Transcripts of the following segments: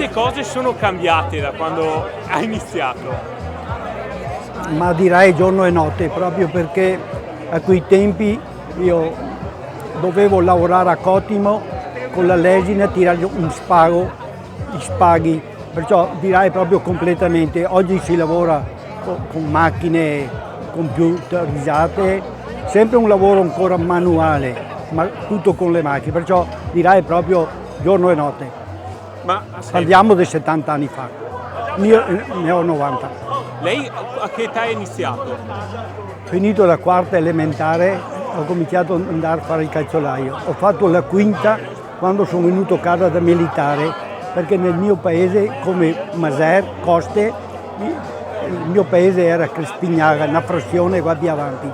Quante cose sono cambiate da quando hai iniziato? Ma direi giorno e notte, proprio perché a quei tempi io dovevo lavorare a Cotimo con la lesina, tirare gli spaghi, perciò direi proprio completamente. Oggi si lavora con macchine computerizzate, sempre un lavoro ancora manuale, ma tutto con le macchine, perciò direi proprio giorno e notte. Parliamo di 70 anni fa, io ne ho 90. Lei a che età è iniziato? Finito la quarta elementare ho cominciato ad andare a fare il calzolaio. Ho fatto la quinta quando sono venuto a casa da militare, perché nel mio paese, come Maser, Coste, il mio paese era Crespignaga, una frazione qua più avanti,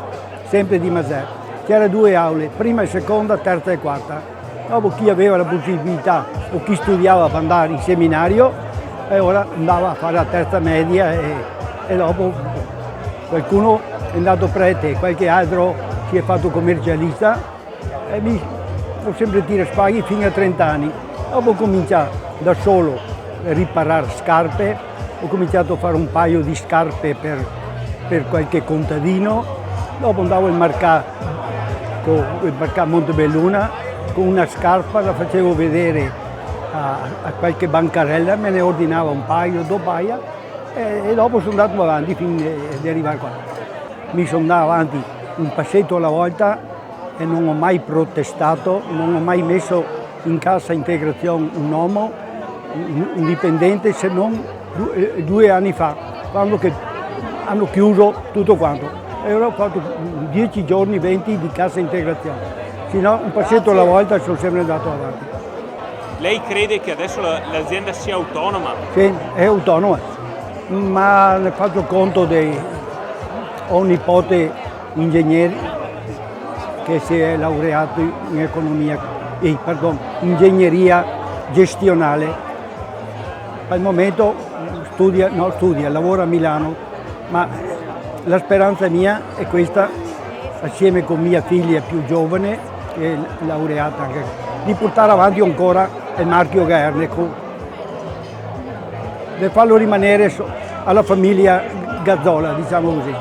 sempre di Maser. C'era 2 aule, prima e seconda, terza e quarta. Dopo chi aveva la possibilità o chi studiava per andare in seminario, e ora andava a fare la terza media e dopo qualcuno è andato prete, qualche altro si è fatto commercialista e ho sempre tirato spaghi fino a 30 anni. Dopo ho cominciato da solo a riparare scarpe, ho cominciato a fare un paio di scarpe per qualche contadino, dopo andavo al mercato Montebelluna con una scarpa, la facevo vedere a qualche bancarella, me ne ordinava un paio, 2 paia e dopo sono andato avanti fino ad arrivare qua. Mi sono andato avanti un passetto alla volta e non ho mai protestato, non ho mai messo in cassa integrazione un uomo, un dipendente, se non 2 anni fa, quando hanno chiuso tutto quanto. E ora ho fatto 10 giorni, 20 di cassa integrazione, se no un passetto alla volta sono sempre andato avanti. Lei crede che adesso l'azienda sia autonoma? Sì, è autonoma, ma ne faccio conto ho un nipote ingegnere che si è laureato in ingegneria gestionale. Al momento lavora a Milano, ma la speranza mia è questa, assieme con mia figlia più giovane, che è laureata anche, di portare avanti ancora il marchio Gerneco, di farlo rimanere alla famiglia Gazzola, diciamo così.